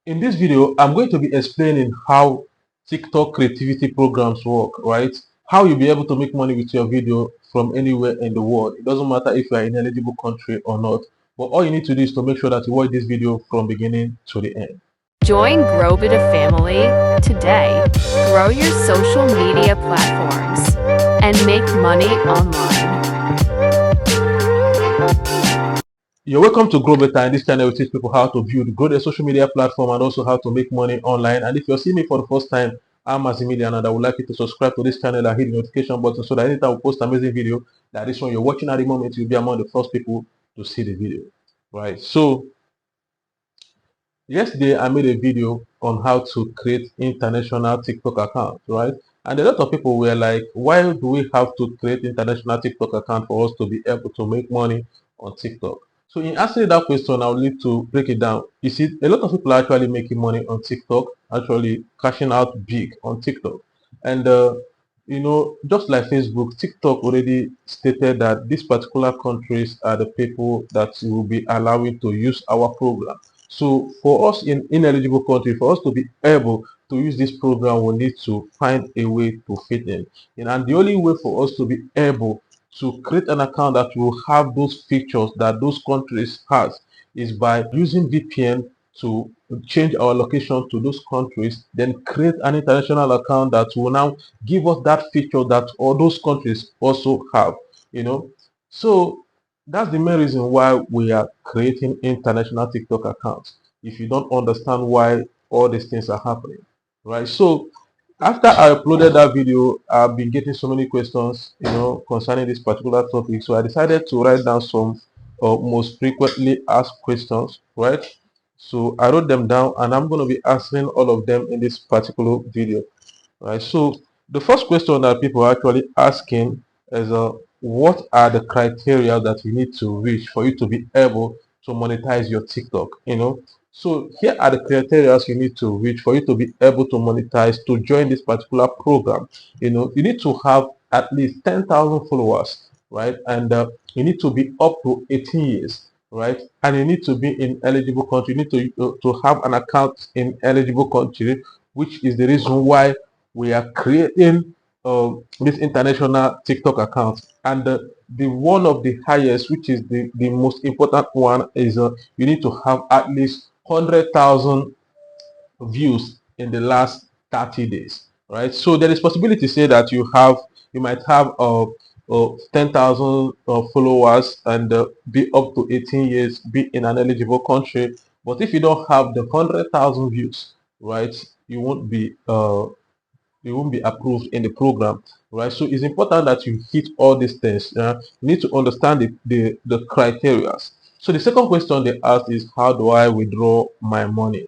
In this video, I'm going to be explaining how TikTok creativity programs work, right? How you'll be able to make money with your video from anywhere in the world. It doesn't matter if you're in an eligible country or not, but all you need to do is to make sure that you watch this video from beginning to the end. Join Grow Bit of Family today. Grow your social media platforms and make money online. You're welcome to Grow Better. In this channel, we teach people how to grow their social media platform and also how to make money online. And if you're seeing me for the first time, I'm Mazimilian, and I would like you to subscribe to this channel and hit the notification button so that anytime we post amazing video, that this one you're watching at the moment, you'll be among the first people to see the video. Right. So yesterday I made a video on how to create international TikTok account, right? And a lot of people were like, why do we have to create international TikTok account for us to be able to make money on TikTok? So in answering that question, I'll need to break it down. You see, a lot of people are actually making money on TikTok, actually cashing out big on TikTok. And just like Facebook, TikTok already stated that these particular countries are the people that will be allowing to use our program. So for us in ineligible country, for us to be able to use this program, we need to find a way to fit in. And the only way for us to be able to create an account that will have those features that those countries has is by using VPN to change our location to those countries, then create an international account that will now give us that feature that all those countries also have, So that's the main reason why we are creating international TikTok accounts. If you don't understand why all these things are happening, right? So after I uploaded that video, I've been getting so many questions, concerning this particular topic. So I decided to write down some most frequently asked questions, right? So I wrote them down, and I'm going to be answering all of them in this particular video, right? So the first question that people are actually asking is, what are the criteria that you need to reach for you to be able to monetize your TikTok? So here are the criteria you need to reach for you to be able to monetize to join this particular program. You need to have at least 10,000 followers, right? And you need to be up to 18 years, right? And you need to be in eligible country. You need to have an account in eligible country, which is the reason why we are creating this international TikTok account. And the one of the highest, which is the most important one, is you need to have at least 100,000 views in the last 30 days, right? So there is possibility to say that you might have 10,000 followers and be up to 18 years, be in an eligible country. But if you don't have the 100,000 views, right, you won't be approved in the program, right? So it's important that you hit all these things. You need to understand the criteria. So the second question they asked is, how do I withdraw my money?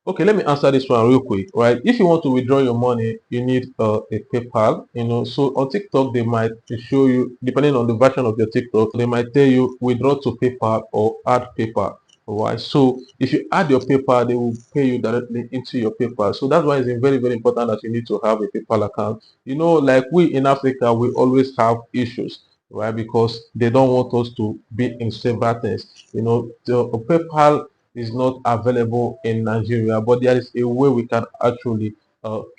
Okay, let me answer this one real quick, right? If you want to withdraw your money, you need a PayPal. So on TikTok, they might show you, depending on the version of your TikTok, they might tell you withdraw to PayPal or add PayPal. All right. So if you add your PayPal, they will pay you directly into your PayPal. So that's why it's very, very important that you need to have a PayPal account. Like we in Africa, we always have issues, right? Because they don't want us to be in several things. The PayPal is not available in Nigeria, but there is a way we can actually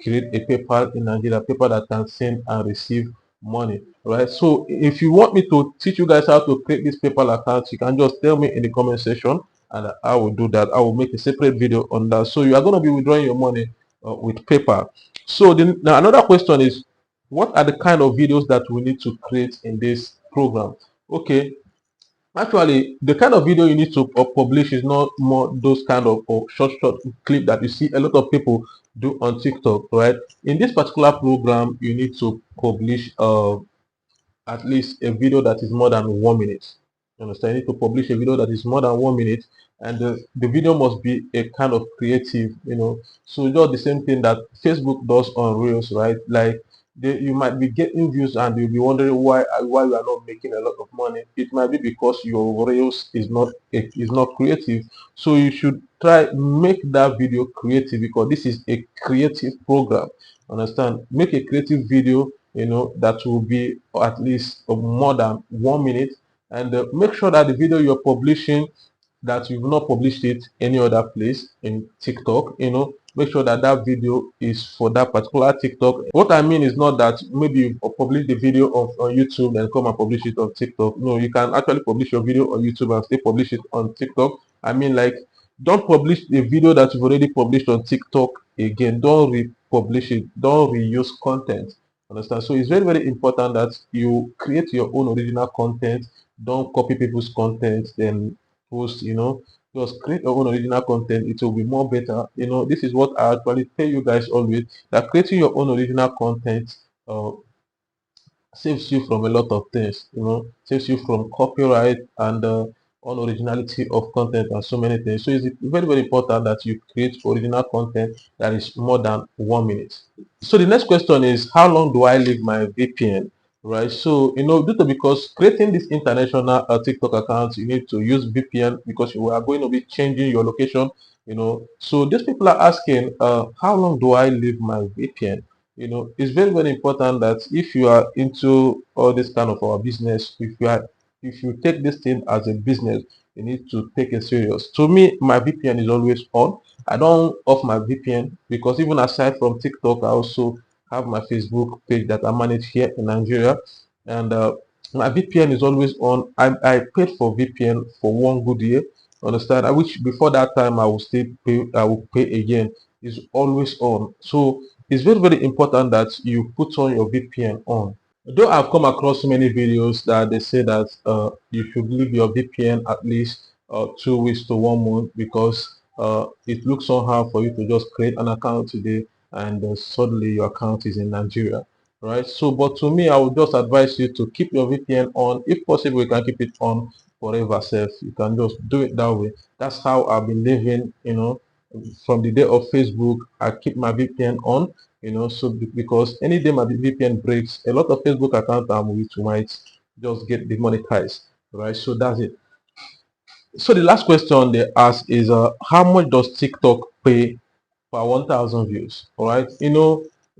create a PayPal in Nigeria, PayPal that can send and receive money, right? So if you want me to teach you guys how to create this PayPal account, you can just tell me in the comment section, and I will do that. I will make a separate video on that. So you are going to be withdrawing your money with PayPal. So now another question is, what are the kind of videos that we need to create in this program? Okay, actually, the kind of video you need to publish is not more those kind of short clip that you see a lot of people do on TikTok, right? In this particular program, you need to publish at least a video that is more than 1 minute. You understand? You need to publish a video that is more than 1 minute, and the video must be a kind of creative, So just the same thing that Facebook does on Reels, right? Like you might be getting views and you'll be wondering why you are not making a lot of money. It might be because your Reels is not creative. So you should try make that video creative, because this is a creative program. Understand? Make a creative video, that will be at least more than 1 minute, and make sure that the video you're publishing that you've not published it any other place in TikTok, make sure that that video is for that particular TikTok. What I mean is not that maybe you publish the video on YouTube and come and publish it on TikTok. No, you can actually publish your video on YouTube and still publish it on TikTok. I mean, like, don't publish a video that you've already published on TikTok again. Don't republish it. Don't reuse content. Understand? So it's very, very important that you create your own original content. Don't copy people's content, then post, just create your own original content. It will be more better. This is what I actually tell you guys always, that creating your own original content uh, saves you from a lot of things, saves you from copyright and unoriginality of content and so many things. So it's very, very important that you create original content that is more than 1 minute. So the next question is, how long do I leave my VPN? Right. So, due to, because creating this international TikTok account, you need to use VPN because you are going to be changing your location. So these people are asking, how long do I leave my VPN? It's very, very important that if you are into all this kind of our business, if you take this thing as a business, you need to take it serious. To me, my VPN is always on. I don't off my VPN because even aside from TikTok, I also have my Facebook page that I manage here in Nigeria, and my VPN is always on. I paid for VPN for 1 good year. Understand? I wish before that time I will still pay. I will pay again. It's always on. So it's very, very important that you put on your VPN on. Though I've come across many videos that they say that you should leave your VPN at least 2 weeks to 1 month because it looks somehow for you to just create an account today and suddenly your account is in Nigeria, right? So, but to me, I would just advise you to keep your VPN on. If possible, you can keep it on forever. Self, you can just do it that way. That's how I've been living. From the day of Facebook, I keep my VPN on, so because any day my VPN breaks, a lot of Facebook accounts I'm with might just get demonetized, right? So that's it. So the last question they ask is, how much does TikTok pay per 1,000 views? All right,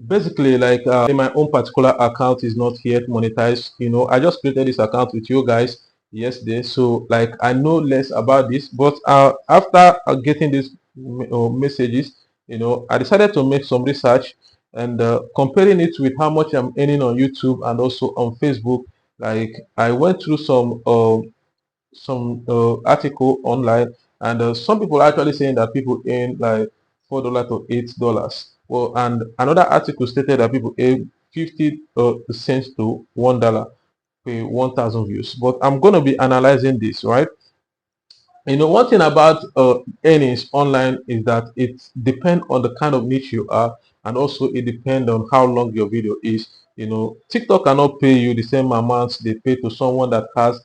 basically, like, my own particular account is not yet monetized. I just created this account with you guys yesterday, so like I know less about this, but after getting these messages, I decided to make some research and comparing it with how much I'm earning on YouTube and also on Facebook. Like, I went through some article online, and some people are actually saying that people earn like $4 to $8. Well, and another article stated that people earn 50 cents to $1 per 1,000 views. But I'm going to be analyzing this, right? One thing about earnings online is that it depends on the kind of niche you are, and also it depends on how long your video is. TikTok cannot pay you the same amount they pay to someone that has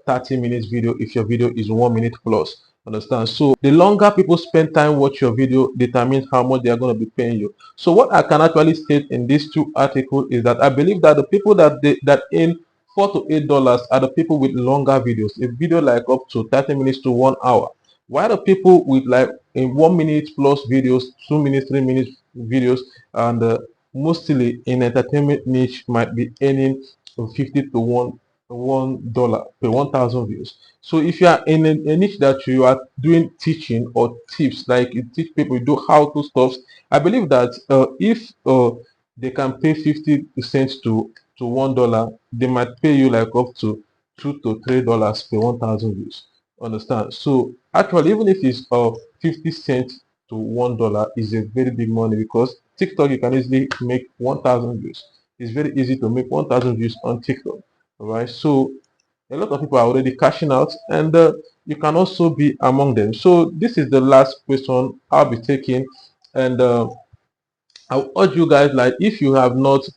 30 minutes video if your video is 1 minute plus. Understand? So the longer people spend time watch your video determines how much they are going to be paying you. So what I can actually state in these two articles is that I believe that the people that earn $4 to $8 are the people with longer videos, a video like up to 30 minutes to 1 hour. While the people with like in 1 minute plus videos, 2 minutes, 3 minutes videos, and mostly in entertainment niche might be earning 50 to $1 per 1,000 views. So if you are in a niche that you are doing teaching or tips, like you teach people, you do how to stuff, I believe that if they can pay 50 cents to $1, they might pay you like up to $2 to $3 per 1,000 views. Understand? So actually, even if it's 50 cents to $1 is a very big money, because TikTok you can easily make 1,000 views. It's very easy to make 1,000 views on TikTok. All right. So a lot of people are already cashing out, and you can also be among them. So this is the last question I'll be taking, and I would urge you guys, like, if you have not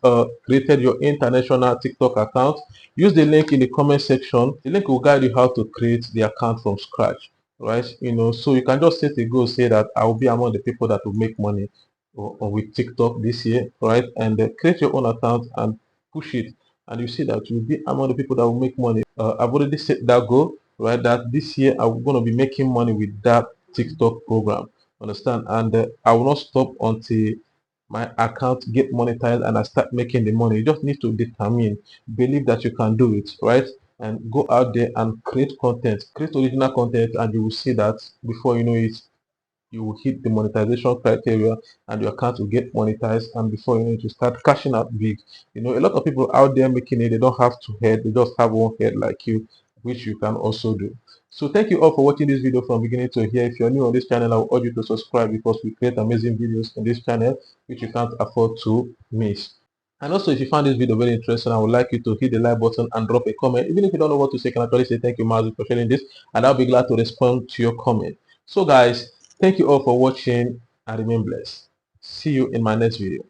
created your international TikTok account, use the link in the comment section. The link will guide you how to create the account from scratch, right? So you can just set a goal, say that I will be among the people that will make money with TikTok this year, right? And create your own account and push it, and you see that you'll be among the people that will make money. I've already set that goal, right? That this year I'm going to be making money with that TikTok program. Understand? And I will not stop until my account get monetized and I start making the money. You just need to determine, believe that you can do it, right? and go out there and create content, create original content, and you will see that before you know it, you will hit the monetization criteria and your account will get monetized, and before you know it, you start cashing out big. You know, a lot of people out there making it, they don't have two head, they just have one head like you, which you can also do. So thank you all for watching this video from beginning to here. If you're new on this channel, I will urge you to subscribe because we create amazing videos in this channel which you can't afford to miss. And also, if you found this video very interesting, I would like you to hit the like button and drop a comment. Even if you don't know what to say, you can actually say thank you, Mazu, for sharing this, and I'll be glad to respond to your comment. So guys, thank you all for watching and remain blessed. See you in my next video.